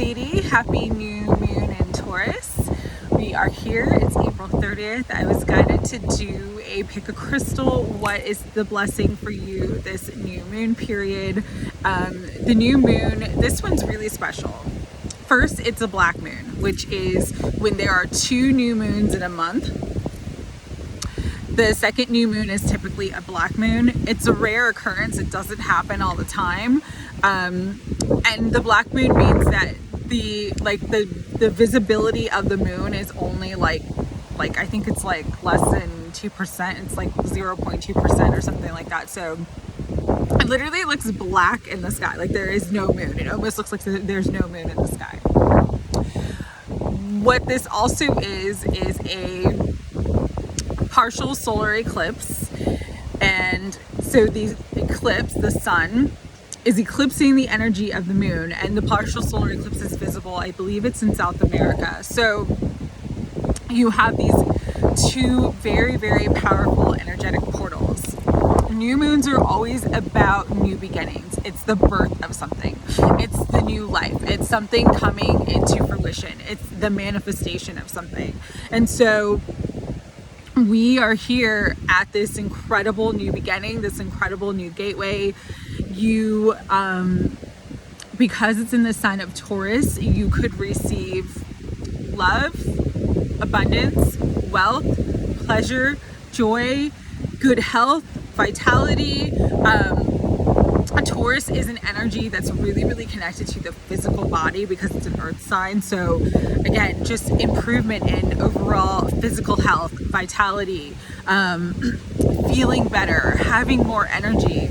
lady. Happy new moon in Taurus. We are here. It's April 30th. I was guided to do a pick a crystal. What is the blessing for you this new moon period? The new moon, this one's really special. First, it's a black moon, which is when there are 2 new moons in a month. The second new moon is typically a black moon. It's a rare occurrence. It doesn't happen all the time. And the black moon means that the visibility of the moon is only like I think it's like less than 2%. It's like 0.2% or something like that. So it literally looks black in the sky. Like there is no moon. It almost looks like there's no moon in the sky. What this also is a partial solar eclipse. And so the eclipse, the sun, is eclipsing the energy of the moon, and the partial solar eclipse is visible, I believe it's in South America. So you have these 2 very, very powerful energetic portals. New moons are always about new beginnings. It's the birth of something. It's the new life. It's something coming into fruition. It's the manifestation of something. And so we are here at this incredible new beginning, this incredible new gateway. You, because it's in the sign of Taurus, you could receive love, abundance, wealth, pleasure, joy, good health, vitality. Taurus is an energy that's really, really connected to the physical body because it's an earth sign. So again, just improvement in overall physical health, vitality, feeling better, having more energy,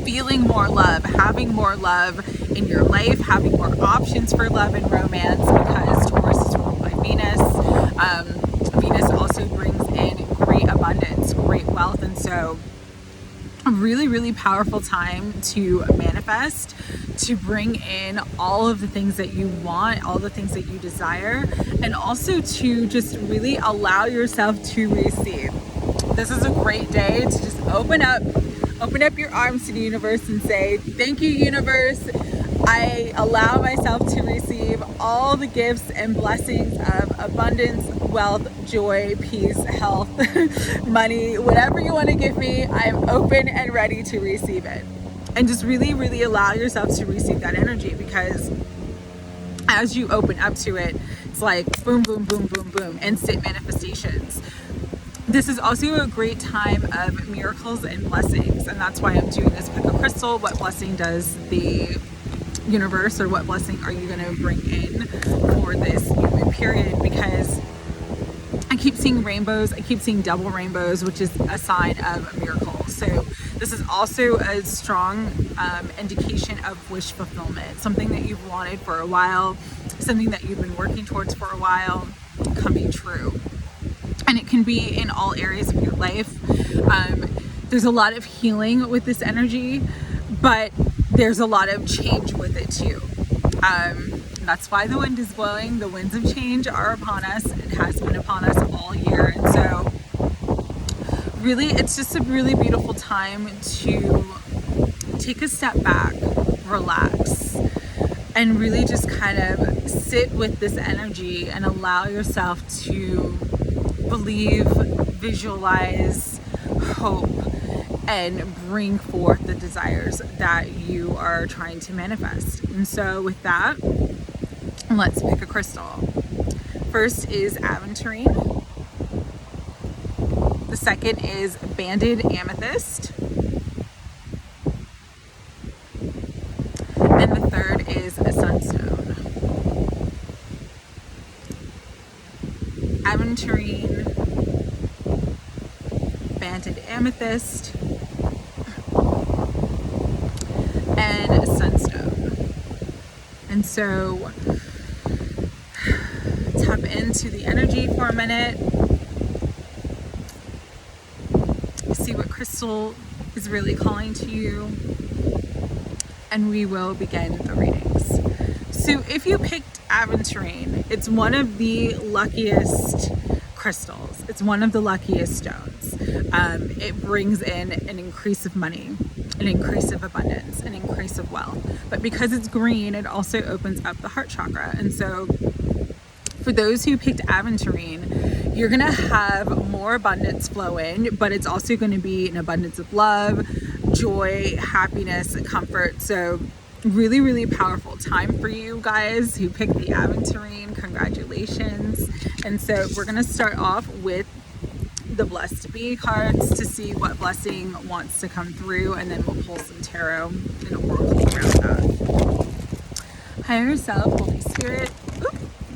feeling more love, having more love in your life, having more options for love and romance, because Taurus is ruled by Venus. Venus also brings in great abundance, great wealth, and so a really, really powerful time to manifest, to bring in all of the things that you want, all the things that you desire, and also to just really allow yourself to receive. This is a great day to just open up your arms to the universe and say, thank you, universe. I allow myself to receive all the gifts and blessings of abundance, wealth, joy, peace, health, money, whatever you want to give me. I'm open and ready to receive it. And just really, really allow yourself to receive that energy, because as you open up to it, it's like boom, boom, boom, boom, boom, instant manifestations. This is also a great time of miracles and blessings, and that's why I'm doing this pick a crystal. What blessing does the universe, or what blessing are you going to bring in for this new moon period? Because I keep seeing rainbows, I keep seeing double rainbows, which is a sign of a miracle. So this is also a strong indication of wish fulfillment, something that you've wanted for a while, something that you've been working towards for a while, coming true. And it can be in all areas of your life. There's a lot of healing with this energy, but there's a lot of change with it too. That's why the wind is blowing. The winds of change are upon us. It has been upon us all year. And so really, it's just a really beautiful time to take a step back, relax, and really just kind of sit with this energy and allow yourself to believe, visualize, hope, and bring forth the desires that you are trying to manifest. And so with that, let's pick a crystal. First is Aventurine. The second is banded amethyst. And the third is a sunstone. Aventurine, banded amethyst, and sunstone. And so tap into the energy for a minute. See what crystal is really calling to you. And we will begin the readings. So if you picked Aventurine, it's one of the luckiest crystals. It's one of the luckiest stones. It brings in an increase of money. an increase of abundance, an increase of wealth. But because it's green, it also opens up the heart chakra. And so for those who picked Aventurine, you're gonna have more abundance flow in, but it's also gonna be an abundance of love, joy, happiness, and comfort. So really, really powerful time for you guys who picked the Aventurine. Congratulations. And so we're gonna start off with the Blessed Be cards to see what blessing wants to come through, and then we'll pull some tarot and oracles around that. Higher self, Holy Spirit,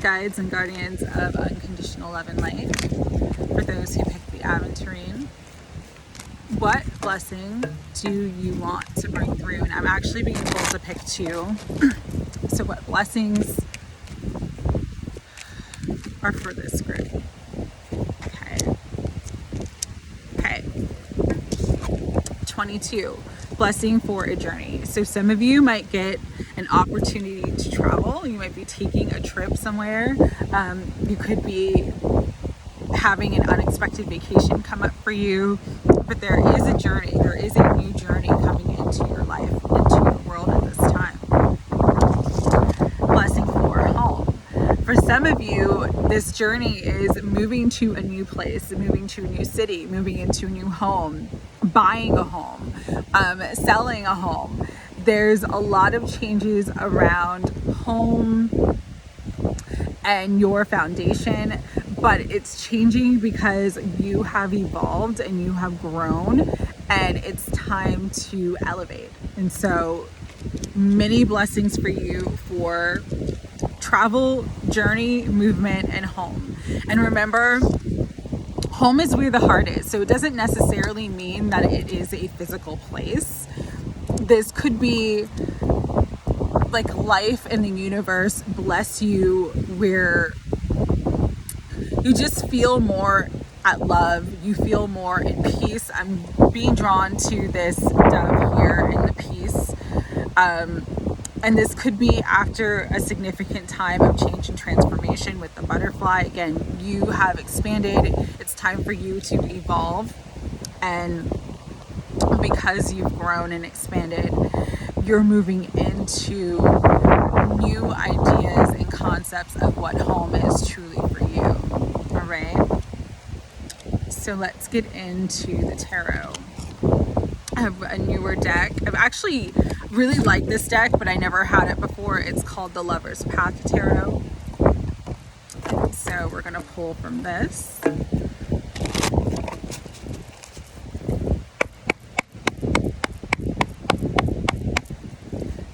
guides and guardians of unconditional love and light. For those who picked the Aventurine, what blessing do you want to bring through? And I'm actually being able to pick two. So what blessings are for this group? Okay. 22, blessing for a journey. So some of you might get an opportunity to travel. You might be taking a trip somewhere. You could be having an unexpected vacation come up for you, but there is a journey. There is a new journey coming into your life, into your world at this time. Blessing for home. For some of you, this journey is moving to a new place, moving to a new city, moving into a new home, buying a home, selling a home. There's a lot of changes around home and your foundation, but it's changing because you have evolved and you have grown, and it's time to elevate. And so many blessings for you for travel, journey, movement, and home. And remember, home is where the heart is. So it doesn't necessarily mean that it is a physical place. This could be like life and the universe bless you where you just feel more at love, you feel more in peace. I'm being drawn to this dove here in the peace. And this could be after a significant time of change and transformation with the butterfly. Again, you have expanded. It's time for you to evolve. And because you've grown and expanded, you're moving into new ideas and concepts of what home is truly for you. All right. So let's get into the tarot. I have a newer deck. I've actually really liked this deck, but I never had it before. It's called the Lover's Path Tarot. So we're going to pull from this.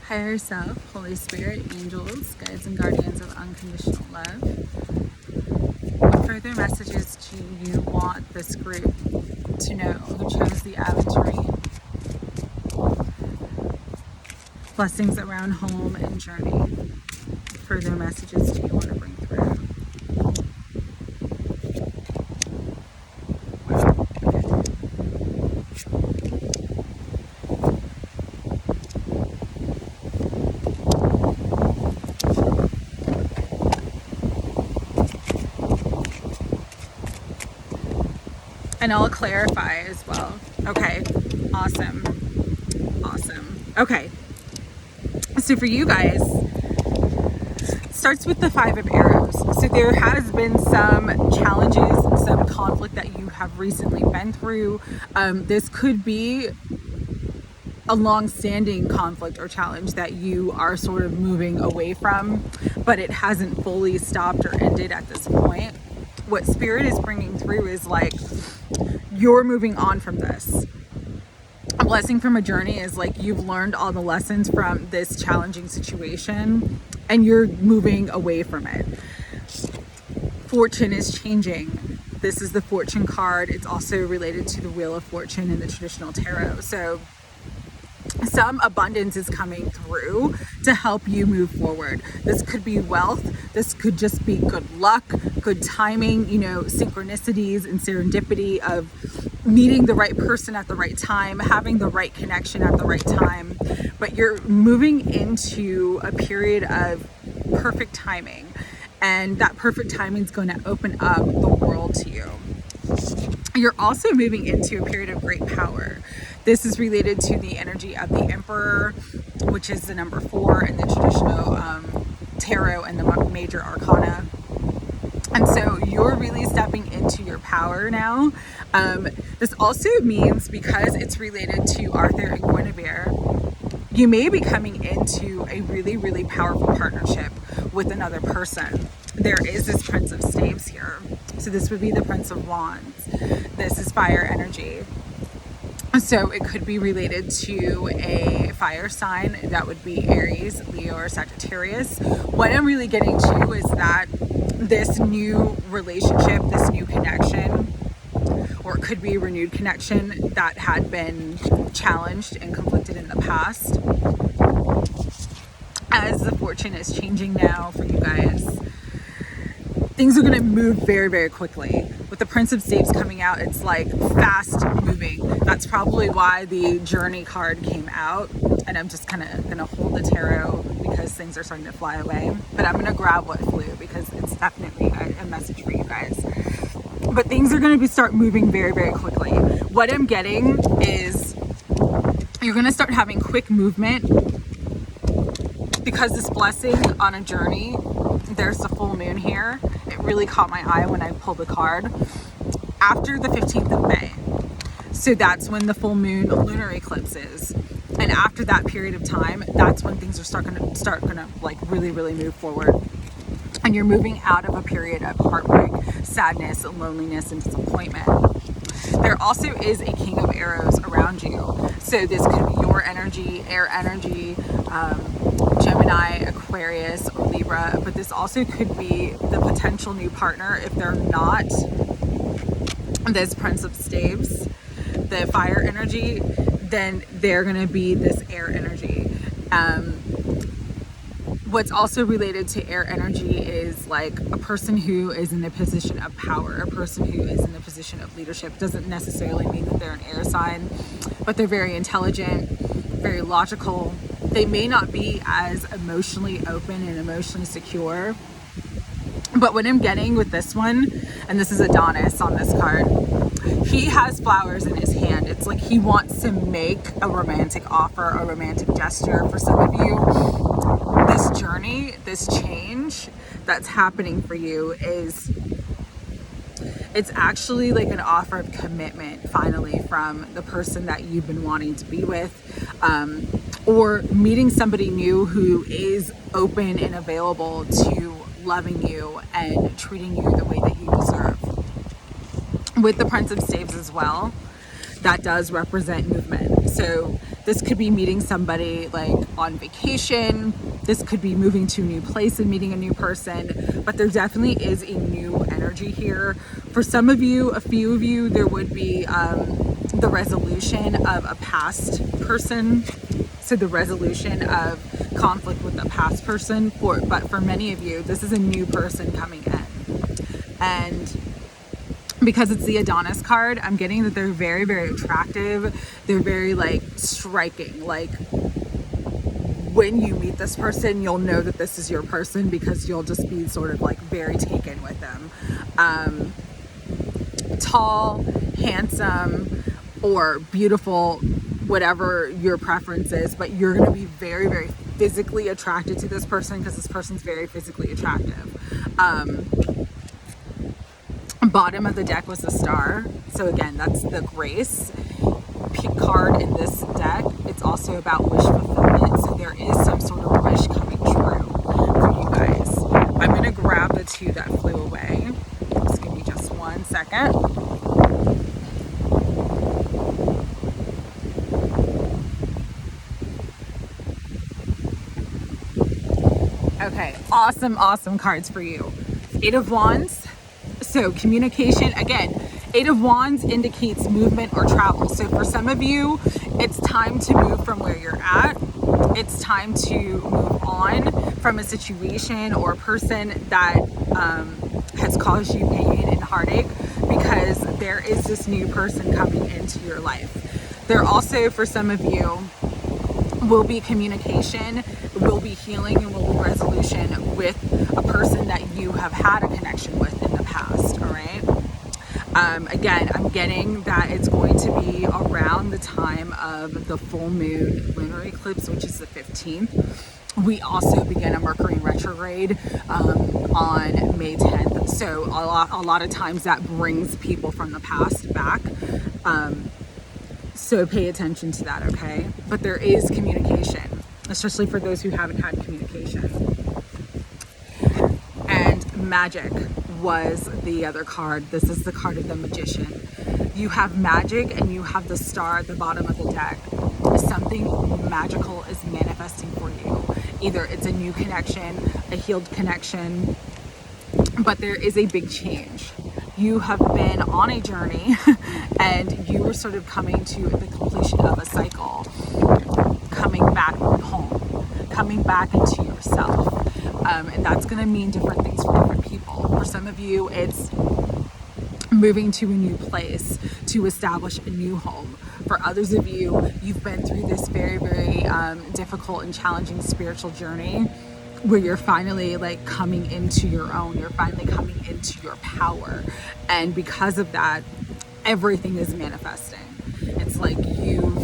Higher self, Holy Spirit, angels, guides and guardians of unconditional love. What further messages do you want this group to know who chose the Aventurine? Blessings around home and journey. What further messages do you want to bring through? And I'll clarify as well. Okay, awesome. Okay, so for you guys, it starts with the 5 of arrows. So there has been some challenges, some conflict that you have recently been through. This could be a long-standing conflict or challenge that you are sort of moving away from, but it hasn't fully stopped or ended at this point. What Spirit is bringing through is like, you're moving on from this. A blessing from a journey is like you've learned all the lessons from this challenging situation and you're moving away from it. Fortune is changing. This is the Fortune card. It's also related to the Wheel of Fortune in the traditional tarot. So some abundance is coming through to help you move forward. This could be wealth. This could just be good luck, good timing, synchronicities and serendipity of meeting the right person at the right time, having the right connection at the right time. But you're moving into a period of perfect timing, and that perfect timing is going to open up the world to you. You're also moving into a period of great power. This is related to the energy of the Emperor, which is the number 4 in the traditional tarot and the major arcana. And so you're really stepping into your power now. This also means, because it's related to Arthur and Guinevere, you may be coming into a really, really powerful partnership with another person. There is this Prince of Staves here. So this would be the Prince of Wands. This is fire energy. So it could be related to a fire sign. That would be Aries, Leo, or Sagittarius. What I'm really getting to is that this new relationship, this new connection, or it could be a renewed connection that had been challenged and conflicted in the past. As the fortune is changing now for you guys, things are going to move very, very quickly. With the Prince of Staves coming out, it's like fast moving. That's probably why the Journey card came out. And I'm just kind of going to hold the tarot because things are starting to fly away. But I'm going to grab what flew because it's definitely a message for you guys. But things are going to start moving very, very quickly. What I'm getting is you're going to start having quick movement, because this blessing on a journey, there's the full moon here. It really caught my eye when I pulled the card. After the 15th of May. So that's when the full moon lunar eclipse is. And after that period of time, that's when things are start gonna like really, really move forward. And you're moving out of a period of heartbreak, sadness, loneliness, and disappointment. There also is a King of Arrows around you. So this could be your energy, air energy, Gemini, Aquarius, or Libra. But this also could be the potential new partner if they're not this Prince of Staves, the fire energy, then they're going to be this air energy. What's also related to air energy is like a person who is in a position of power, a person who is in a position of leadership. Doesn't necessarily mean that they're an air sign, but they're very intelligent, very logical. They may not be as emotionally open and emotionally secure. But what I'm getting with this one, and this is Adonis on this card, he has flowers in his hand. It's like he wants to make a romantic offer, a romantic gesture. For some of you, this journey, this change that's happening for you is, it's actually like an offer of commitment finally from the person that you've been wanting to be with, or meeting somebody new who is open and available to loving you and treating you the way that you deserve. With the Prince of Staves as well, that does represent movement. So this could be meeting somebody like on vacation. This could be moving to a new place and meeting a new person, but there definitely is a new energy here. For some of you, a few of you, there would be the resolution of a past person. So the resolution of conflict with a past person, but for many of you, this is a new person coming in. And because it's the Adonis card, I'm getting that they're very, very attractive. They're very like striking. Like when you meet this person, you'll know that this is your person because you'll just be sort of like very taken with them. Tall, handsome, or beautiful, whatever your preference is, but you're going to be very, very physically attracted to this person because this person's very physically attractive. Bottom of the deck was the Star. So again, that's the Grace card in this deck. It's also about wish fulfillment. So there is some sort of wish coming true for you guys. I'm going to grab the two that flew away. Just give me just 1 second. Okay, awesome cards for you. 8 of Wands. So communication, again, 8 of Wands indicates movement or travel. So for some of you, it's time to move from where you're at. It's time to move on from a situation or a person that has caused you pain and heartache, because there is this new person coming into your life. There also, for some of you, will be communication, will be healing, and will be resolution with a person that you have had a connection with in the past, all right? Again, I'm getting that it's going to be around the time of the full moon lunar eclipse, which is the 15th. We also begin a Mercury retrograde on May 10th. So a lot of times that brings people from the past back. So pay attention to that, okay? But there is communication, especially for those who haven't had communication. And magic was the other card. This is the card of the magician. You have magic and you have the star at the bottom of the deck. Something magical is manifesting for you. Either it's a new connection, a healed connection, but there is a big change. You have been on a journey and you are sort of coming to the completion of a cycle, coming back home, coming back into yourself. And that's going to mean different things for different people. For some of you, it's moving to a new place to establish a new home. For others of you, you've been through this very, very difficult and challenging spiritual journey where you're finally like coming into your own, you're finally coming into your power. And because of that, everything is manifesting. It's like you've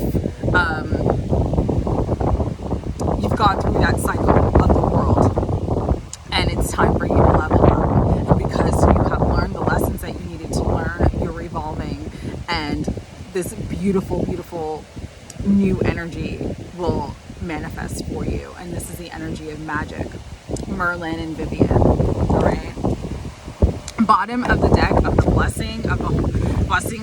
gone through that cycle of the world and it's time for you to level up. And because you have learned the lessons that you needed to learn, you're evolving, and this beautiful, beautiful new energy will manifest for you. And this is the energy of magic, Merlin and Vivian. All right. Bottom of the deck of the blessing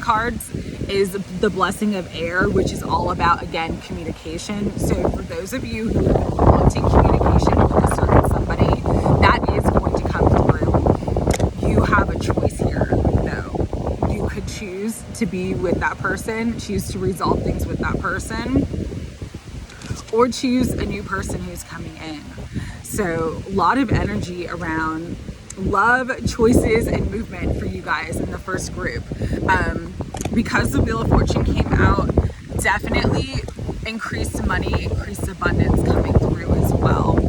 cards is the blessing of air, which is all about, again, communication. So for those of you who have been wanting communication with a certain somebody, that is going to come through. You have a choice here, though. You could choose to be with that person, choose to resolve things with that person, or choose a new person who's coming in. So a lot of energy around love, choices, and movement for you guys in the first group. Because the Wheel of Fortune came out, definitely increased money, increased abundance coming through as well.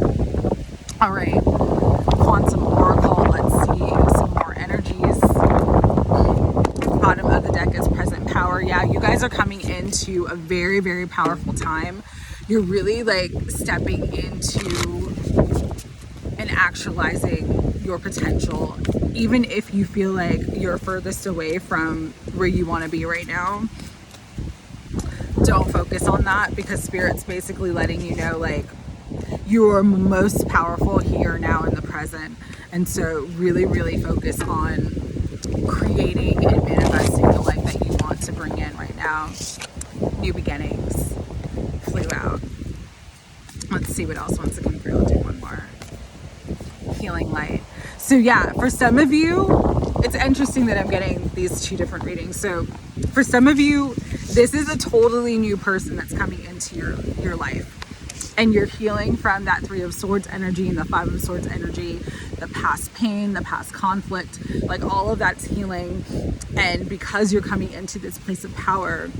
All right, Quantum Oracle, let's see some more energies. Bottom of the deck is Present Power. Yeah, you guys are coming into a very, very powerful time. You're really like stepping into and actualizing your potential, even if you feel like you're furthest away from where you want to be right now. Don't focus on that, because Spirit's basically letting you know like you're most powerful here now in the present. And so really, really focus on creating and manifesting the life that you want to bring in right now. New beginnings flew out. Let's see what else wants to come through. I'll do one more. Healing light. So yeah, for some of you, it's interesting that I'm getting these two different readings. So for some of you, this is a totally new person that's coming into your life. And you're healing from that Three of Swords energy and the Five of Swords energy, the past pain, the past conflict, like all of that's healing. And because you're coming into this place of power,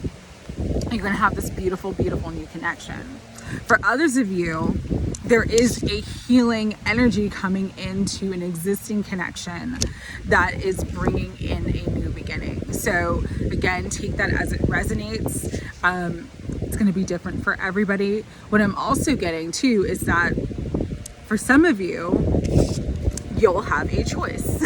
you're going to have this beautiful, beautiful new connection. For others of you, there is a healing energy coming into an existing connection that is bringing in a new beginning. So again, take that as it resonates. It's going to be different for everybody. What I'm also getting too is that for some of you, you'll have a choice.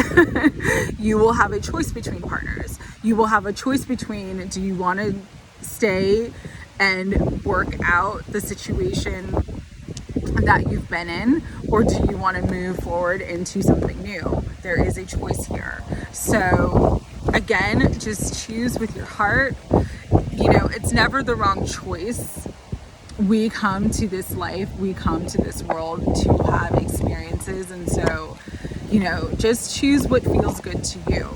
You will have a choice between partners. You will have a choice between, do you want to stay and work out the situation that you've been in, or do you want to move forward into something new? There is a choice here. So again, just choose with your heart. You know, it's never the wrong choice. We come to this life, we come to this world to have experiences. And so, you know, just choose what feels good to you.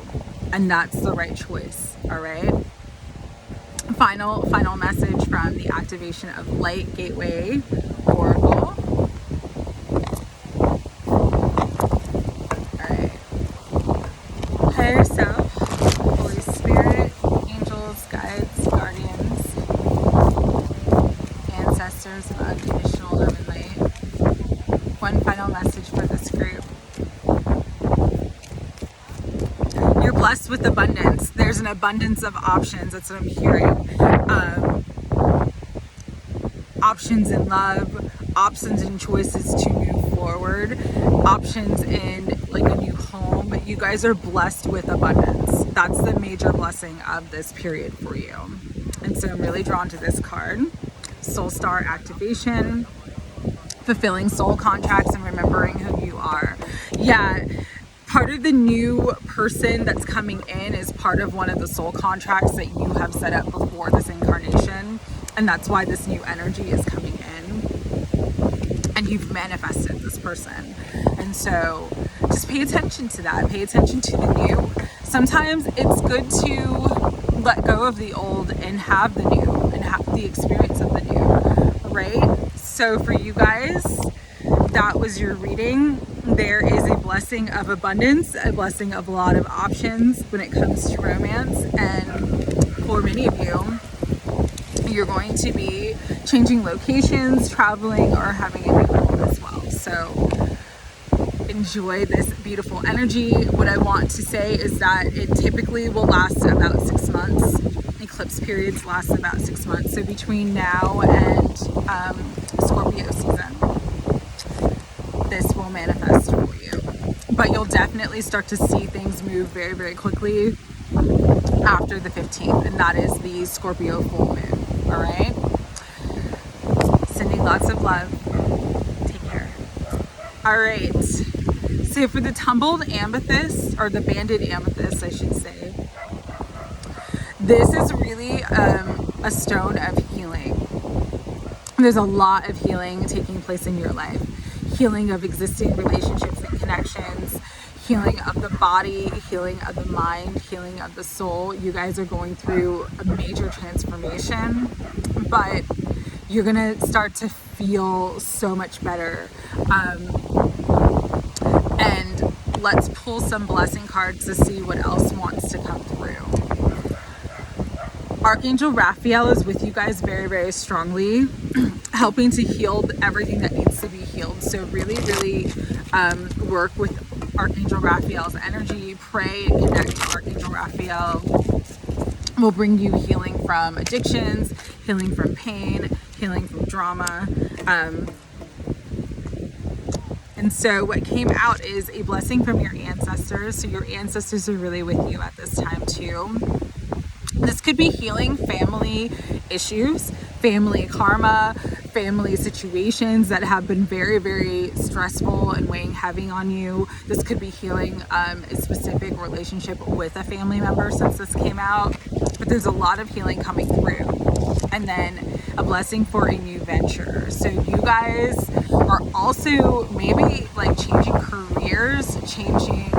And that's the right choice. All right. Final message from the activation of Light Gateway Oracle. All right. Higher self, Holy Spirit, angels, guides, guardians, ancestors, and unconditional love and light. One final message for this group. You're blessed with abundance. There's an abundance of options. That's what I'm hearing. Options in love, options and choices to move forward, options in like a new home. You guys are blessed with abundance. That's the major blessing of this period for you. And so I'm really drawn to this card. Soul Star activation, fulfilling soul contracts, and remembering who you are. Yeah, part of the new person that's coming in is part of one of the soul contracts that you have set up before this incarnation. And that's why this new energy is coming in. And you've manifested this person. And so just pay attention to that. Pay attention to the new. Sometimes it's good to let go of the old and have the new and have the experience of the new, right? So for you guys, that was your reading. There is a blessing of abundance, a blessing of a lot of options when it comes to romance. And for many of you, you're going to be changing locations, traveling, or having a new home as well. So enjoy this beautiful energy. What I want to say is that it typically will last about 6 months. Eclipse periods last about 6 months. So between now and Scorpio season, this will manifest for you. But you'll definitely start to see things move very, very quickly after the 15th, and that is the Scorpio full moon. All right, sending lots of love. Take care. All right, so for the tumbled amethyst, or the banded amethyst I should say, this is really a stone of healing. There's a lot of healing taking place in your life. Healing of existing relationships and connections, healing of the body, healing of the mind, healing of the soul. You guys are going through a major transformation, but you're gonna start to feel so much better. And let's pull some blessing cards to see what else wants to come through. Archangel Raphael is with you guys very, very strongly, helping to heal everything that needs to be healed. So really, really work with Archangel Raphael's energy. Pray and connect to Archangel Raphael. Will bring you healing from addictions, healing from pain, healing from drama. And so what came out is a blessing from your ancestors. So your ancestors are really with you at this time too. This could be healing family issues, family karma, family situations that have been very, very stressful and weighing heavy on you. This could be healing a specific relationship with a family member since this came out. But there's a lot of healing coming through. And then a blessing for a new venture. So you guys are also maybe like changing careers, changing,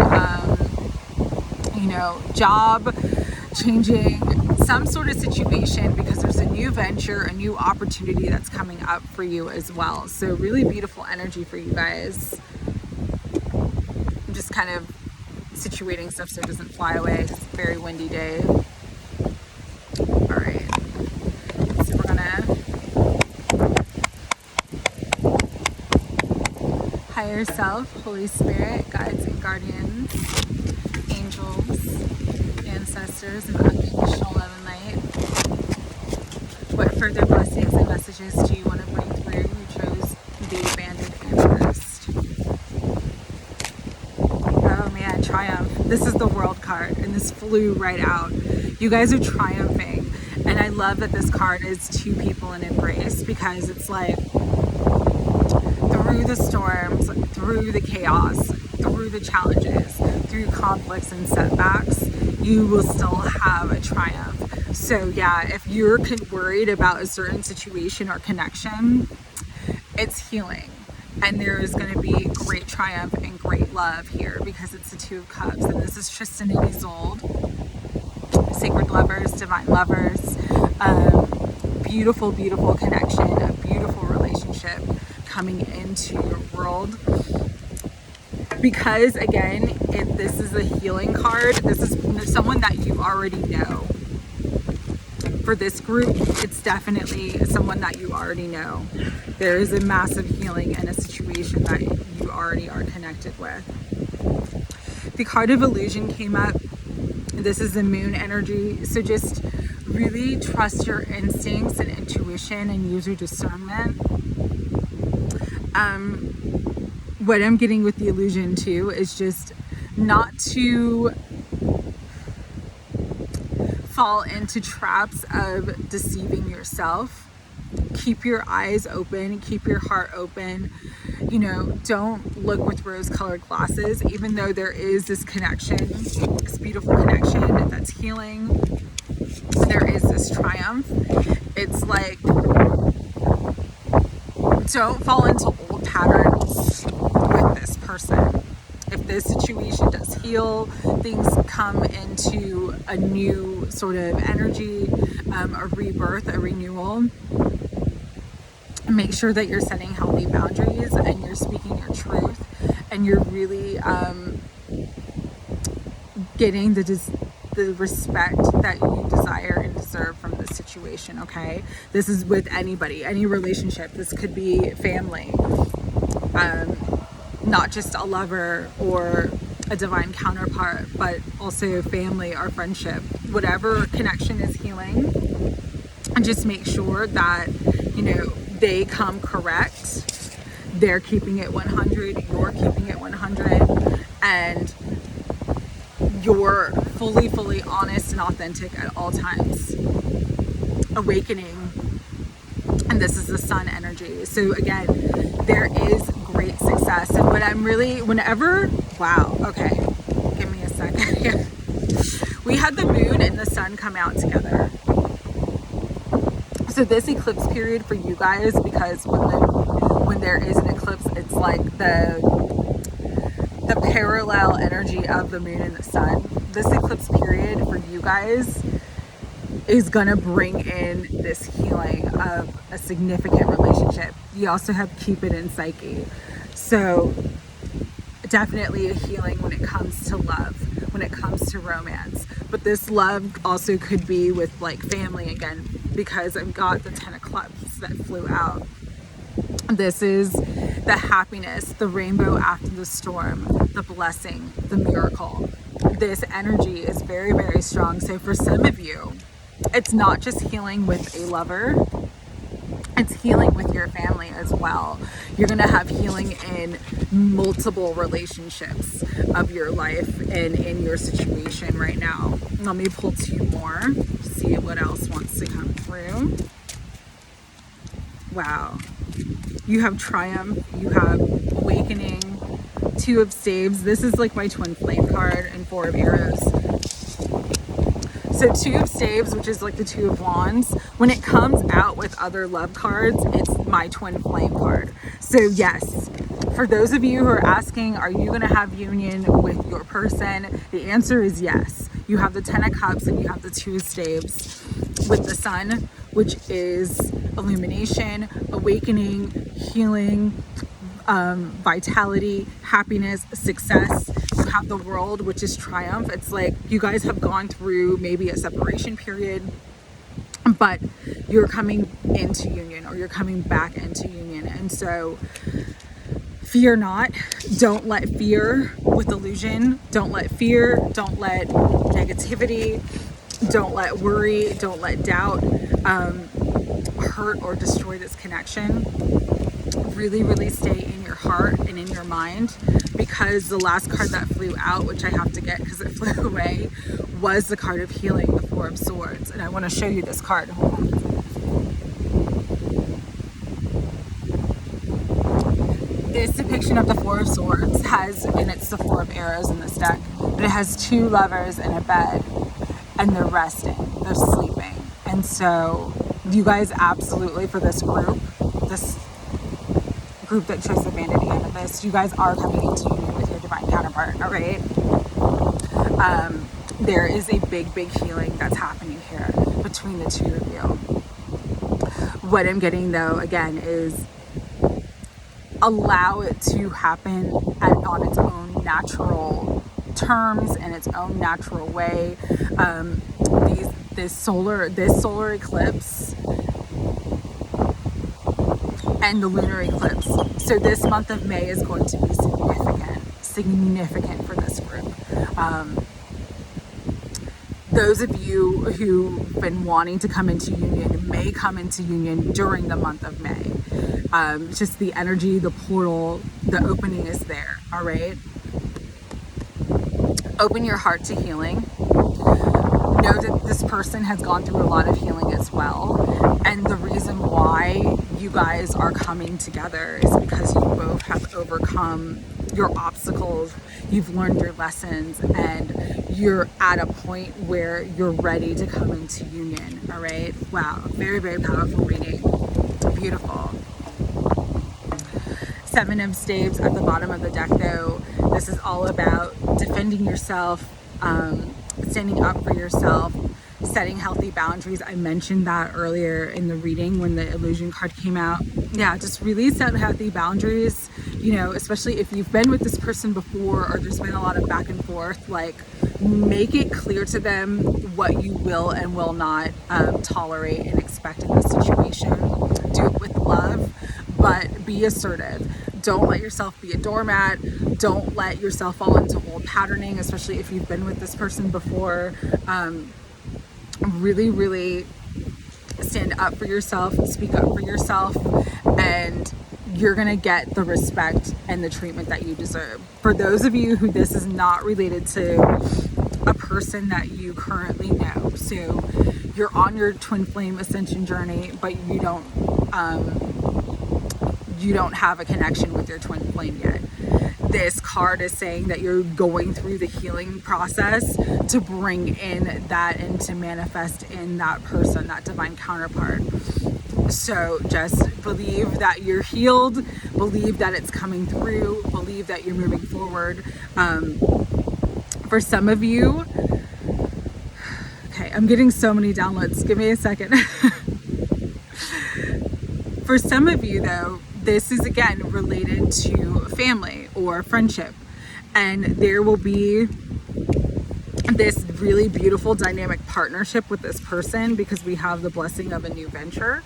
job, changing some sort of situation, because there's a new venture, a new opportunity that's coming up for you as well. So really beautiful energy for you guys. I'm just kind of situating stuff so it doesn't fly away. It's a very windy day. All right. So we're gonna higher self, Holy Spirit, guides and guardians, angels, ancestors, and unconditional love and light. What further blessings and messages do you want to bring through? You chose the banded amethyst. Oh man, triumph. This is the world card, and this flew right out. You guys are triumphing, and I love that this card is two people in embrace, because it's like through the storms, through the chaos, through the challenges, through conflicts and setbacks, you will still have a triumph. So yeah, if you're worried about a certain situation or connection, it's healing. And there is going to be great triumph and great love here, because it's the Two of Cups. And this is Tristan and Isolde, sacred lovers, divine lovers. Beautiful, beautiful connection, a beautiful relationship coming into your world. Because again, if this is a healing card, this is someone that you already know. For this group, it's definitely someone that you already know. There is a massive healing in a situation that you already are connected with. The card of illusion came up. This is the moon energy. So just really trust your instincts and intuition and use your discernment. What I'm getting with the illusion too is just not to fall into traps of deceiving yourself. Keep your eyes open, keep your heart open. You know, don't look with rose-colored glasses, even though there is this connection, this beautiful connection that's healing. There is this triumph. It's like, don't fall into old patterns with this person. If this situation does heal, things come into a new sort of energy, a rebirth, a renewal. Make sure that you're setting healthy boundaries and you're speaking your truth and you're really getting the respect that you desire and deserve from this situation, okay? This is with anybody, any relationship. This could be family, not just a lover or a divine counterpart, but also family or friendship. Whatever connection is healing, and just make sure that, you know, they come correct. They're keeping it 100, you're keeping it 100, and you're fully honest and authentic at all times. Awakening, and this is the sun energy. So again, there is great success. And what I'm really, wow, okay, give me a second here. We had the moon and the sun come out together. So this eclipse period for you guys, because when there is an eclipse, it's like the parallel energy of the moon and the sun. This eclipse period for you guys is gonna bring in this healing of a significant relationship. You also have Cupid and Psyche. So definitely a healing when it comes to love, when it comes to romance. But this love also could be with like family again, because I've got the 10 of Clubs that flew out. This is the happiness, the rainbow after the storm, the blessing, the miracle. This energy is very strong. So for some of you, it's not just healing with a lover, it's healing with your family as well. You're going to have healing in multiple relationships of your life and in your situation right now. Let me pull two more, see what else wants to come through. Wow. You have triumph, you have awakening, two of staves. This is like my twin flame card, and four of arrows. So two of staves, which is like the two of wands, when it comes out with other love cards, it's my twin flame card. So yes, for those of you who are asking, are you going to have union with your person? The answer is yes. You have the 10 of cups and you have the two of staves with the sun, which is illumination, awakening, healing, vitality, happiness, success. You have the world, which is triumph. It's like you guys have gone through maybe a separation period, but you're coming into union, or you're coming back into union. And so fear not. Don't let fear with illusion. Don't let fear. Don't let negativity. Don't let worry. Don't let doubt hurt or destroy this connection. Really stay in your heart and in your mind, because the last card that flew out, which I have to get because it flew away, was the card of healing, the Four of Swords. And I want to show you this card. Hold on. This depiction of the Four of Swords has, and it's the Four of Arrows in this deck, but it has two lovers in a bed and they're resting, they're sleeping. And so you guys absolutely, for this group that chose the vanity amethyst, you guys are coming into union with your divine counterpart, all right? There is a big healing that's happening here between the two of you. What I'm getting though, again, is allow it to happen on its own natural terms and its own natural way. This solar eclipse and the lunar eclipse. So this month of May is going to be significant for this group. Those of you who've been wanting to come into union may come into union during the month of May. Just the energy, the portal, the opening is there, all right? Open your heart to healing. Know that this person has gone through a lot of healing as well. And the reason why you guys are coming together is because you both have overcome your obstacles, you've learned your lessons, and you're at a point where you're ready to come into union, all right? Wow, very, very powerful reading. Beautiful. Seven of Staves at the bottom of the deck, though. This is all about defending yourself, standing up for yourself, setting healthy boundaries. I mentioned that earlier in the reading when the illusion card came out. Yeah, just really set healthy boundaries, you know, especially if you've been with this person before or there's been a lot of back and forth. Like, make it clear to them what you will and will not tolerate and expect in this situation. Do it with love, but be assertive. Don't let yourself be a doormat. Don't let yourself fall into old patterning, especially if you've been with this person before. Really, really stand up for yourself, speak up for yourself, and you're gonna get the respect and the treatment that you deserve. For those of you who this is not related to a person that you currently know, so you're on your twin flame ascension journey, but you don't have a connection with your twin flame yet. This card is saying that you're going through the healing process to bring in that and to manifest in that person, that divine counterpart. So just believe that you're healed, believe that it's coming through, believe that you're moving forward. For some of you, okay, I'm getting so many downloads. Give me a second. For some of you, though, this is again related to family or friendship, and there will be this really beautiful dynamic partnership with this person because we have the blessing of a new venture,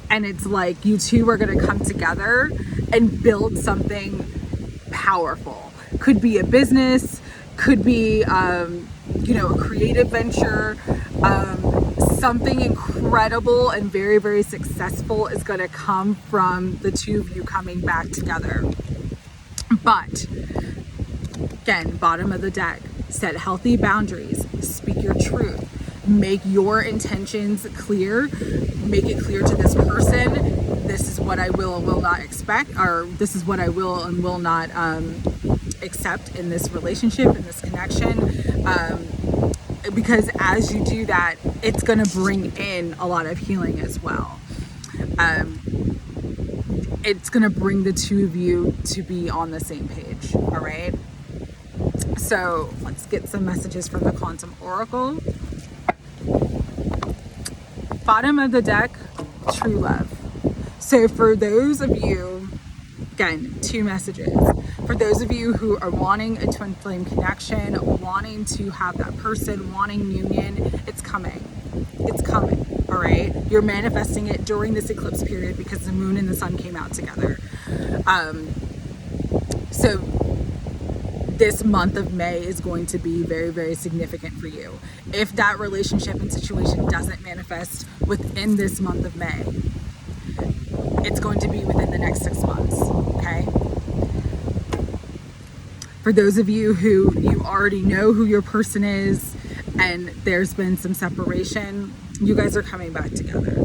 and it's like you two are going to come together and build something powerful. Could be a business, could be a creative venture. Something incredible and very, very successful is going to come from the two of you coming back together. But again, bottom of the deck, set healthy boundaries, speak your truth, make your intentions clear, make it clear to this person, this is what I will and will not expect, or this is what I will and will not accept in this relationship, in this connection. Because as you do that, it's going to bring in a lot of healing as well. It's going to bring the two of you to be on the same page, all right? So let's get some messages from the Quantum Oracle. Bottom of the deck, true love. So for those of you, again, two messages. For those of you who are wanting a twin flame connection, wanting to have that person, wanting union, it's coming. It's coming, all right? You're manifesting it during this eclipse period because the moon and the sun came out together. So this month of May is going to be very, very significant for you. If that relationship and situation doesn't manifest within this month of May, it's going to be within the next 6 months, okay? For those of you who you already know who your person is and there's been some separation, you guys are coming back together.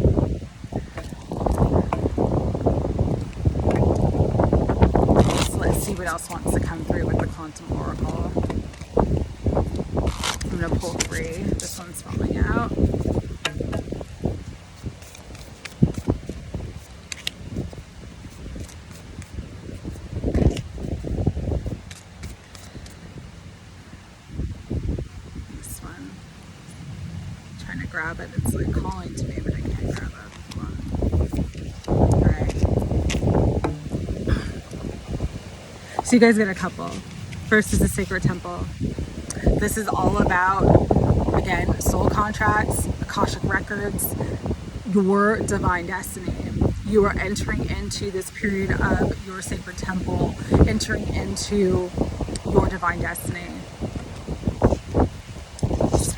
So let's see what else wants to come through with the Quantum Oracle. I'm going to pull 3. This one's falling out. Grab it. It's like calling to me, but I can't grab it. All right. So you guys get a couple. First is the Sacred Temple. This is all about, again, soul contracts, Akashic records, your divine destiny. You are entering into this period of your Sacred Temple, entering into your divine destiny.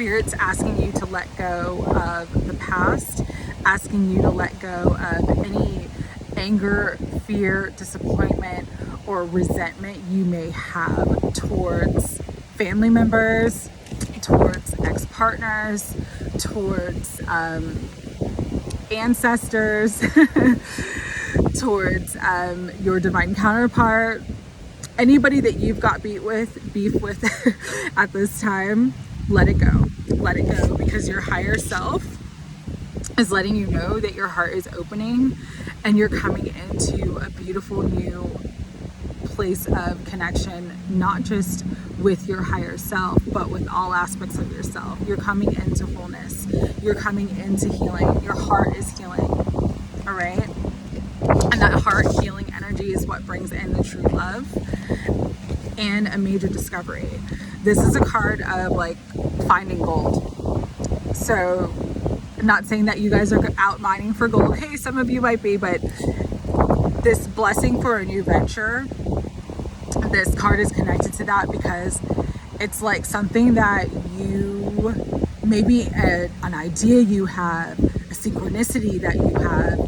Spirit's asking you to let go of the past, asking you to let go of any anger, fear, disappointment, or resentment you may have towards family members, towards ex-partners, towards ancestors, towards your divine counterpart, anybody that you've got beef with at this time. Let it go. Let it go, because your higher self is letting you know that your heart is opening and you're coming into a beautiful new place of connection, not just with your higher self, but with all aspects of yourself. You're coming into wholeness. You're coming into healing. Your heart is healing. All right? And that heart healing energy is what brings in the true love and a major discovery. This is a card of like finding gold. So I'm not saying that you guys are out mining for gold. Hey, some of you might be, but this blessing for a new venture, this card is connected to that because it's like something that you, maybe an idea you have, a synchronicity that you have,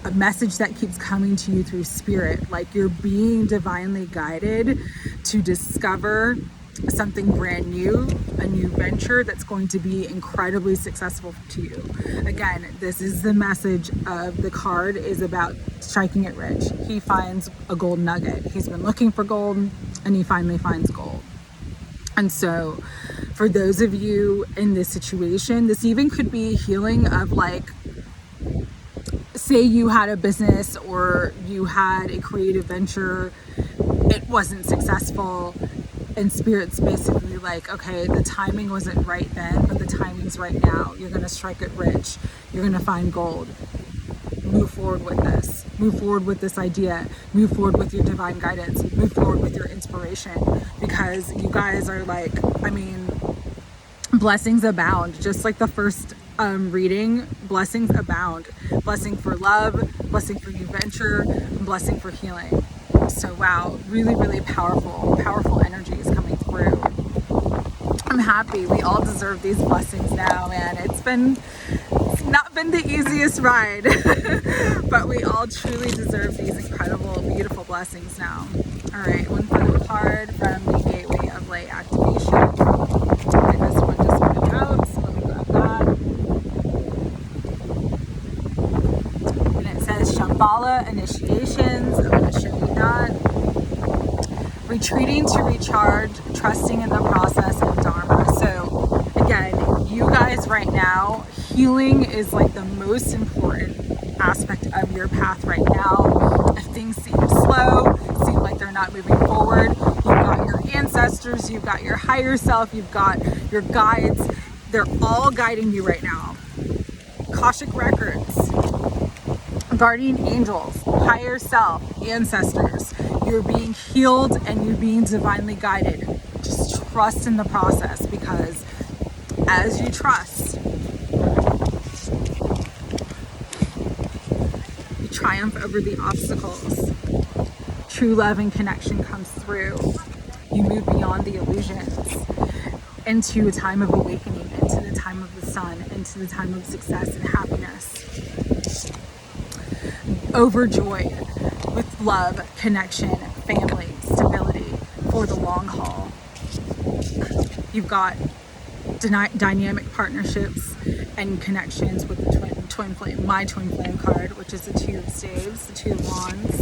a message that keeps coming to you through spirit, like you're being divinely guided to discover something brand new, a new venture that's going to be incredibly successful to you. Again, this is the message of the card, is about striking it rich. He finds a gold nugget. He's been looking for gold and he finally finds gold. And so for those of you in this situation, this even could be healing of, like, say you had a business or you had a creative venture, it wasn't successful, and Spirit's basically like, okay, the timing wasn't right then, but the timing's right now. You're going to strike it rich. You're going to find gold. Move forward with this. Move forward with this idea. Move forward with your divine guidance. Move forward with your inspiration, because you guys are like, I mean, blessings abound. Just like the first reading, blessings abound. Blessing for love, blessing for new venture, blessing for healing. So wow, really, really powerful energy is coming through. I'm happy. We all deserve these blessings now, man. It's not been the easiest ride, but we all truly deserve these incredible, beautiful blessings now. All right, one final card from the Gateway of Light activation. And this one just went out, so let me grab that. And it says Shambhala initiations. I'm going to show you that. Retreating to recharge, trusting in the process of Dharma. So again, you guys right now, healing is like the most important aspect of your path right now. If things seem slow, seem like they're not moving forward, you've got your ancestors, you've got your higher self, you've got your guides. They're all guiding you right now. Akashic records, guardian angels, higher self, ancestors. You're being healed and you're being divinely guided. Just trust in the process, because as you trust, you triumph over the obstacles. True love and connection comes through. You move beyond the illusions into a time of awakening, into the time of the sun, into the time of success and happiness. Overjoyed with love, connection, family, stability for the long haul. You've got dynamic partnerships and connections with the twin flame, my twin flame card, which is the Two of Staves, the Two of Wands,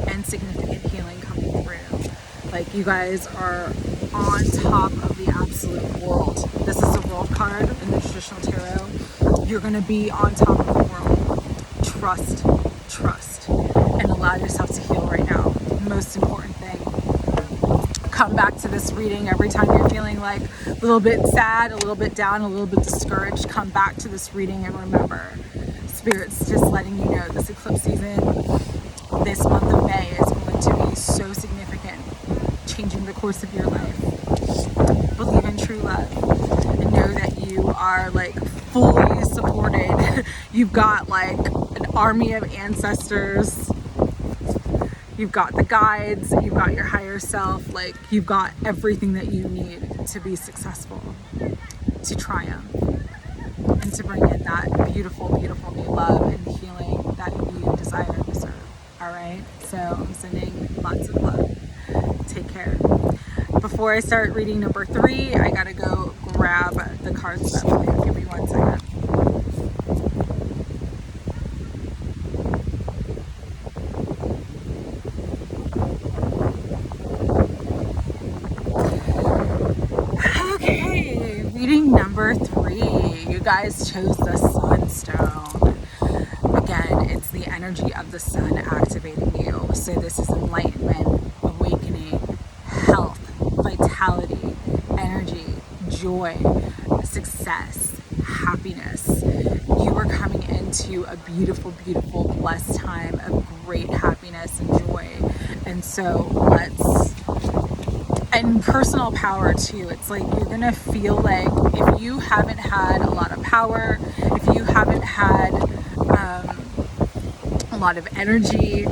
and significant healing coming through. Like, you guys are on top of the absolute world. This is a world card in the traditional tarot. You're going to be on top of the world. Trust, and allow yourself to heal right now. Most important thing. Come back to this reading every time you're feeling like a little bit sad, a little bit down, a little bit discouraged. Come back to this reading and remember, Spirit's just letting you know this eclipse season, this month of May, is going to be so significant, changing the course of your life. Believe in true love and know that you are like fully supported. You've got like an army of ancestors. You've got the guides, you've got your higher self, like you've got everything that you need to be successful, to triumph, and to bring in that beautiful, beautiful new love and healing that you desire and deserve. All right, so I'm sending lots of love. Take care. Before I start reading number 3, I gotta go grab the cards that I'm playing. Give me 1 second. Okay, reading number 3. You guys chose the Sunstone. Again, it's the energy of the sun activating you. So this is enlightenment, awakening, health, vitality, energy, joy, success, happiness. You are coming into a beautiful, beautiful, blessed time of great happiness and joy. And so and personal power too. It's like you're gonna feel like if you haven't had a lot of power, if you haven't had a lot of energy,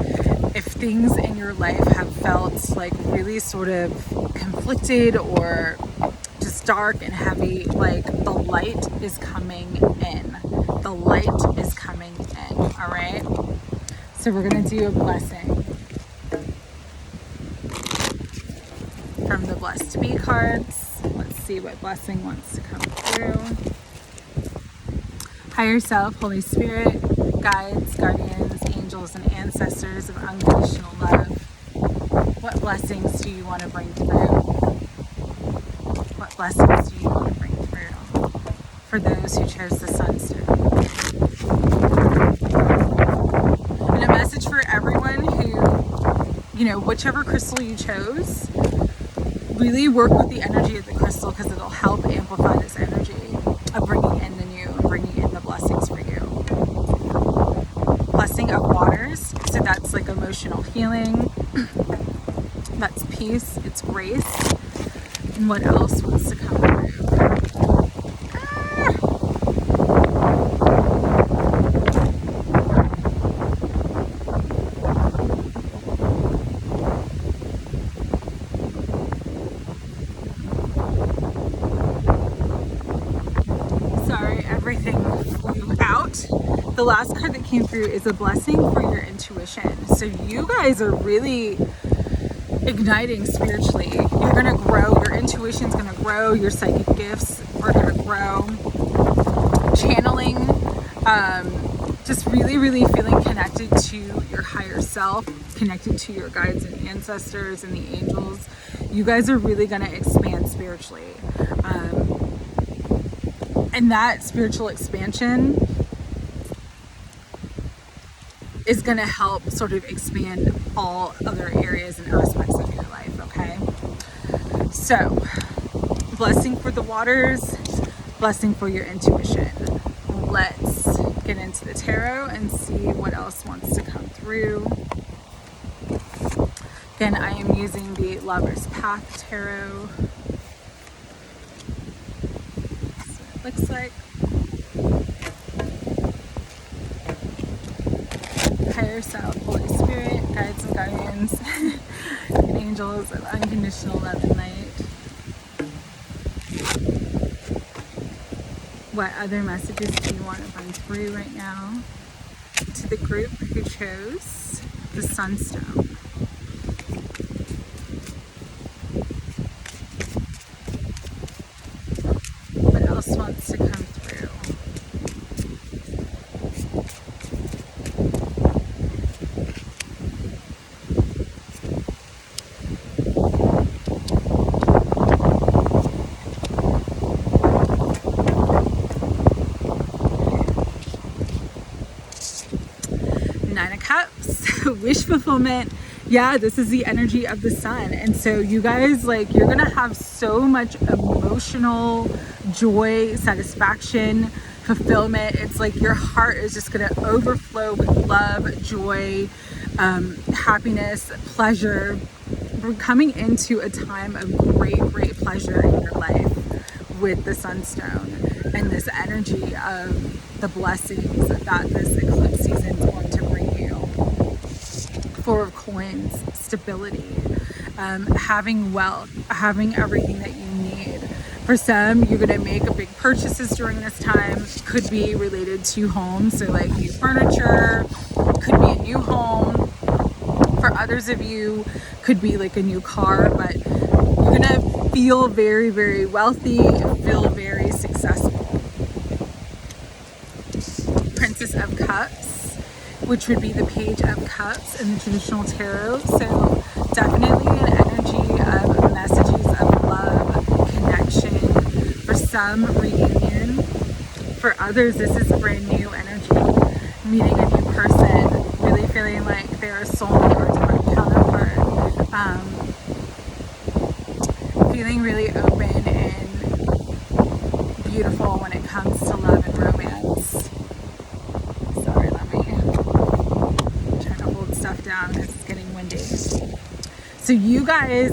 if things in your life have felt like really sort of conflicted or just dark and heavy, like the light is coming in. The light is coming in, all right? So we're gonna do a blessing from the Blessed to Be cards. Let's see what blessing wants to come through. Higher self, Holy Spirit, guides, guardians, angels, and ancestors of unconditional love. What blessings do you want to bring through? What blessings do you want to bring through for those who chose the Sunstone? And a message for everyone who, you know, whichever crystal you chose, really work with the energy of the crystal because it'll help amplify this energy of bringing in the new and bringing in the blessings for you. Blessing of waters, so that's like emotional healing, that's peace, it's grace, and what else wants to come through? The last card that came through is a blessing for your intuition. So you guys are really igniting spiritually. You're gonna grow, your intuition's gonna grow, your psychic gifts are gonna grow. Channeling, just really, really feeling connected to your higher self, connected to your guides and ancestors and the angels. You guys are really gonna expand spiritually. And that spiritual expansion is going to help sort of expand all other areas and aspects of your life, okay? So, blessing for the waters, blessing for your intuition. Let's get into the tarot and see what else wants to come through. Again, I am using the Lover's Path Tarot. That's what it looks like. Higher self, Holy Spirit, guides and guardians, and angels of unconditional love and light. What other messages do you want to bring through right now to the group who chose the Sunstone? What else wants to come through? Wish fulfillment. Yeah, this is the energy of the sun. And so you guys, like, you're gonna have so much emotional joy, satisfaction, fulfillment. It's like your heart is just gonna overflow with love, joy, happiness, pleasure. We're coming into a time of great, great pleasure in your life with the Sunstone and this energy of the blessings that this eclipse season is going to bring you. Four of coins, stability, having wealth, having everything that you need. For some, you're going to make big purchases during this time. Could be related to homes, so like new furniture, could be a new home. For others of you, could be like a new car, but you're going to feel very, very wealthy, feel very successful. Princess of Cups, which would be the Page of Cups in the traditional tarot. So definitely an energy of messages of love, connection. For some, reunion. For others, this is brand new energy, meeting a new person, really feeling like they're a soulmate or divine counterpart. Feeling really open and beautiful when it comes to love and romance. Sorry, let me try to hold stuff down because it's getting windy. So you guys,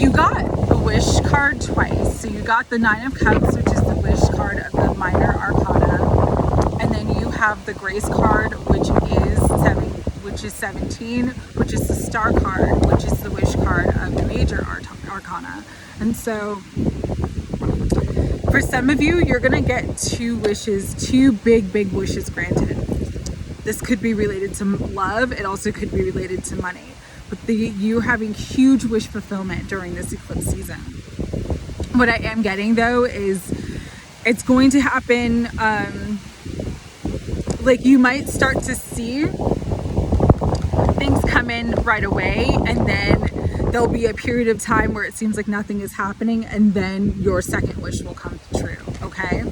you got the Wish card twice. So you got the Nine of Cups, which is the Wish card of the minor arcana, and then you have the Grace card, which is 17, which is the Star card, which is the Wish card of the major arcana. And so for some of you, you're gonna get two big wishes granted. This could be related to love. It also could be related to money. But you having huge wish fulfillment during this eclipse season. What I am getting though is it's going to happen, like you might start to see things come in right away, and then there'll be a period of time where it seems like nothing is happening, and then your second wish will come true, okay?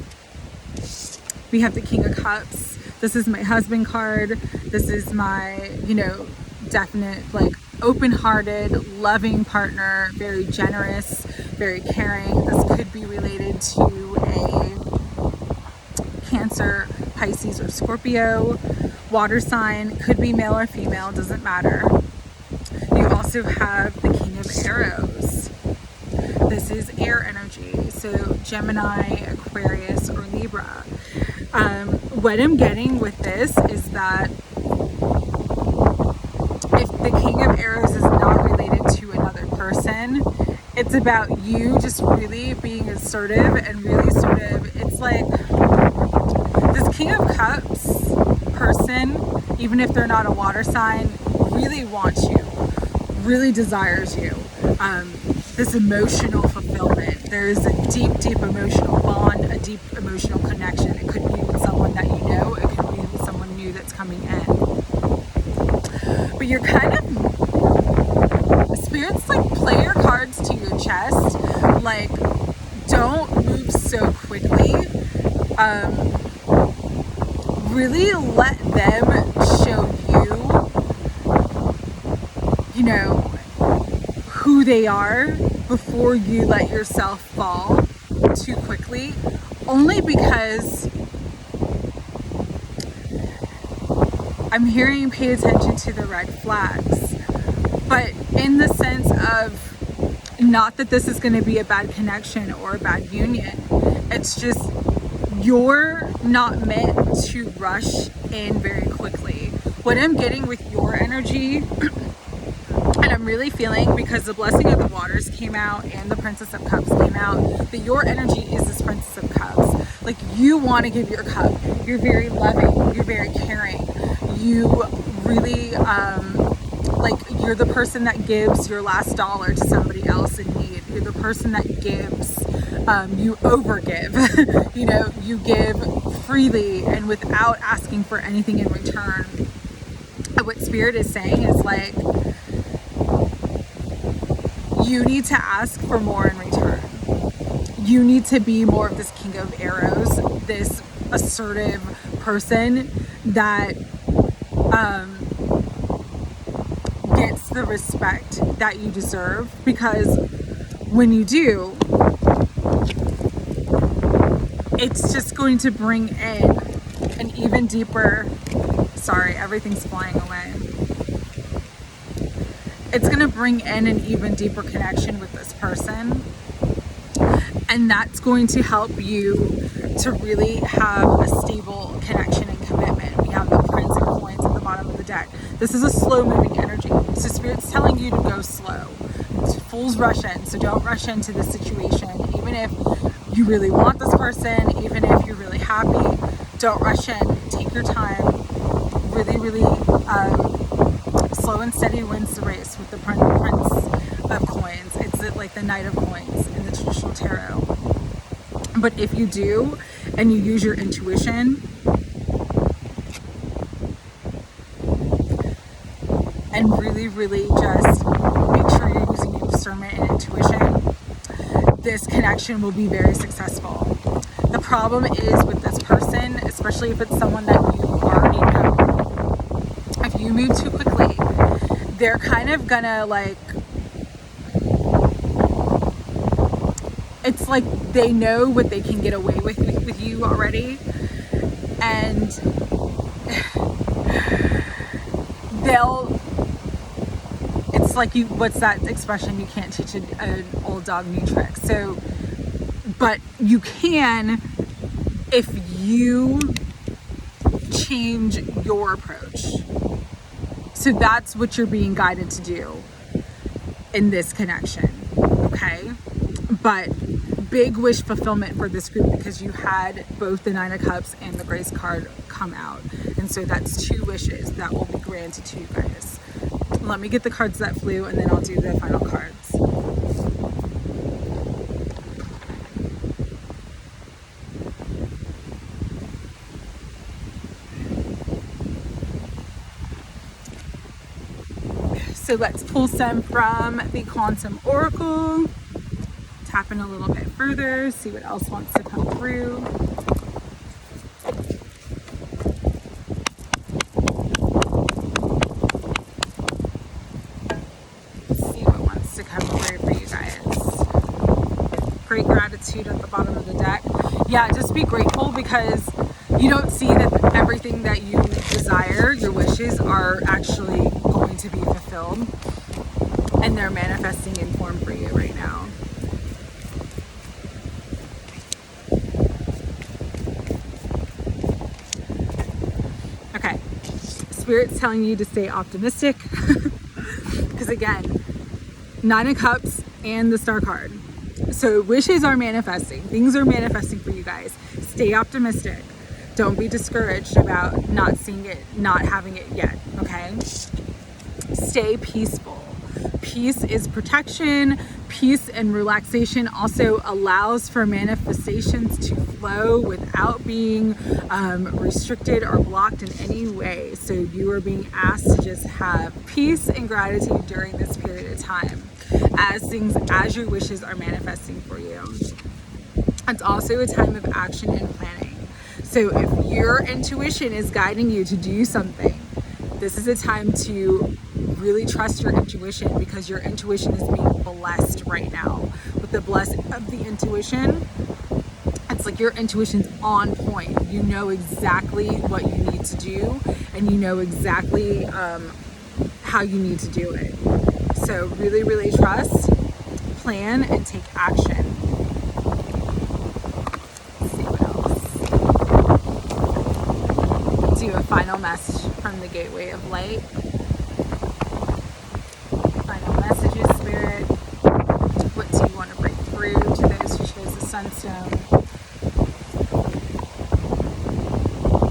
We have the King of Cups. This is my husband card. This is my, definite, like, open-hearted, loving partner, very generous, very caring. This could be related to a Cancer, Pisces, or Scorpio. Water sign, could be male or female, doesn't matter. You also have the King of Arrows. This is air energy, so Gemini, Aquarius, or Libra. What I'm getting with this is that if the King of Arrows is not related to another person, it's about you just really being assertive and really sort of, it's like this King of Cups person, even if they're not a water sign, really wants you, really desires you. This emotional fulfillment. There's a deep, deep emotional bond, a deep emotional connection. It could be with someone that you know, it could be with someone new that's coming in. But you're kind of, Spirit's like, play your cards to your chest. Like, don't move so quickly. Really let them show you, who they are before you let yourself fall too quickly. Only because I'm hearing pay attention to the red flags, but in the sense of not that this is going to be a bad connection or a bad union. It's just you're not meant to rush in very quickly. What I'm getting with your energy, and I'm really feeling, because the Blessing of the Waters came out and the Princess of Cups came out, that your energy is this Princess of Cups. Like, you want to give your cup. You're very loving. You're very caring. You really, you're the person that gives your last dollar to somebody else in need. You're the person that gives, you overgive. You give freely and without asking for anything in return. And what Spirit is saying is like, you need to ask for more in return. You need to be more of this King of Arrows, this assertive person that gets the respect that you deserve, because when you do, it's just going to bring in an even deeper, sorry, everything's flying away. It's going to bring in an even deeper connection with this person. And that's going to help you to really have a stable connection and commitment. We have the Prince of Coins at the bottom of the deck. This is a slow moving energy. So Spirit's telling you to go slow. Fools rush in, so don't rush into this situation. Even if you really want this person, even if you're really happy, don't rush in. Take your time. Really, really slow and steady wins the race with the Prince of Coins. It's like the Knight of Coins in the traditional tarot. But if you do, and you use your intuition, and really, really just make sure you're using your discernment and intuition, this connection will be very successful. The problem is with this person, especially if it's someone that you already know, if you move too quickly, they're kind of gonna like, it's like they know what they can get away with you already, and it's like you, what's that expression? You can't teach an old dog new tricks. So, but you can if you change your approach. So that's what you're being guided to do in this connection, okay? But big wish fulfillment for this group, because you had both the Nine of Cups and the Grace card come out. And so that's 2 wishes that will be granted to you guys. Let me get the cards that flew, and then I'll do the final cards. So let's pull some from the Quantum Oracle. Tap in a little bit further, see what else wants to come through. Let's see what wants to come through for you guys. Great gratitude at the bottom of the deck. Yeah, just be grateful, because you don't see that everything that you desire, your wishes, are actually going to be fulfilled, and they're manifesting in form for you right now. Okay, Spirit's telling you to stay optimistic, because again, 9 of Cups and the Star card. So wishes are manifesting. Things are manifesting for you guys. Stay optimistic. Don't be discouraged about not seeing it, not having it yet, okay? Stay peaceful. Peace is protection. Peace and relaxation also allows for manifestations to flow without being restricted or blocked in any way. So you are being asked to just have peace and gratitude during this period of time as your wishes are manifesting for you. It's also a time of action and planning. So if your intuition is guiding you to do something, this is a time to really trust your intuition, because your intuition is being blessed right now. With the blessing of the intuition, it's like your intuition's on point. You know exactly what you need to do, and you know exactly how you need to do it. So really, really trust, plan, and take action. Let's see what else. Do a final message from the Gateway of Light. Final messages, Spirit. What do you want to break through to those who chose the Sunstone?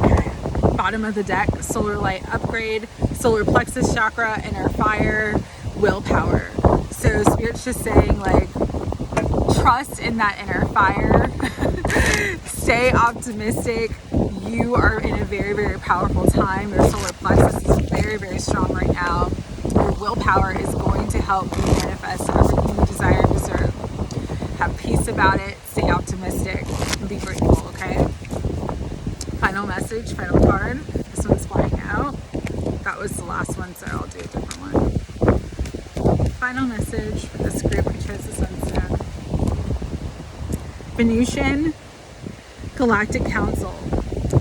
Okay. Bottom of the deck, Solar Light upgrade, Solar Plexus Chakra, Inner Fire, Willpower. So Spirit's just saying, like, trust in that inner fire. Stay optimistic. You are in a very, very powerful time. Your solar plexus is very, very strong right now. Your willpower is going to help you manifest everything you desire and deserve. Have peace about it. Stay optimistic and be grateful, okay? Final message, final card. This one's flying out. That was the last one, so I'll do a different one. Final message for this group who chose the Sunstone. Venusian Galactic Council.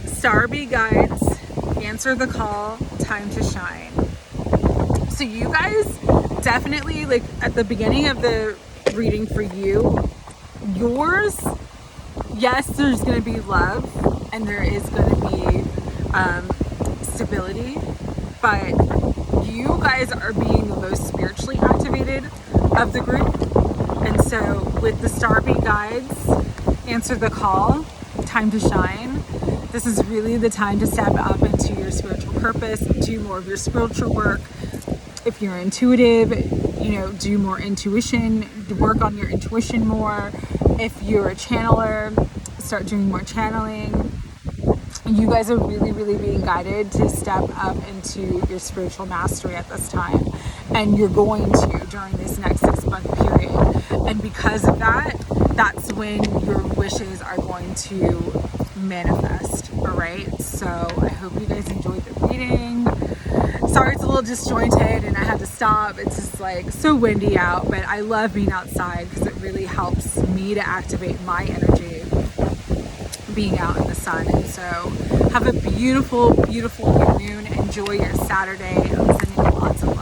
Starby guides, answer the call, time to shine. So you guys definitely, like at the beginning of the reading for you, yours, yes, there's going to be love and there is going to be stability, but you guys are being the most spiritually activated of the group. And so with the Starbeat guides, answer the call, time to shine. This is really the time to step up into your spiritual purpose, do more of your spiritual work. If you're intuitive, do more intuition, work on your intuition more. If you're a channeler, start doing more channeling. You guys are really, really being guided to step up into your spiritual mastery at this time. And you're going to during this next 6-month period. And because of that, that's when your wishes are going to manifest. All right. So I hope you guys enjoyed the reading. Sorry it's a little disjointed and I had to stop. It's just like so windy out, but I love being outside because it really helps me to activate my energy being out in the sun. And so have a beautiful, beautiful new moon. Enjoy your Saturday. I'm sending you lots of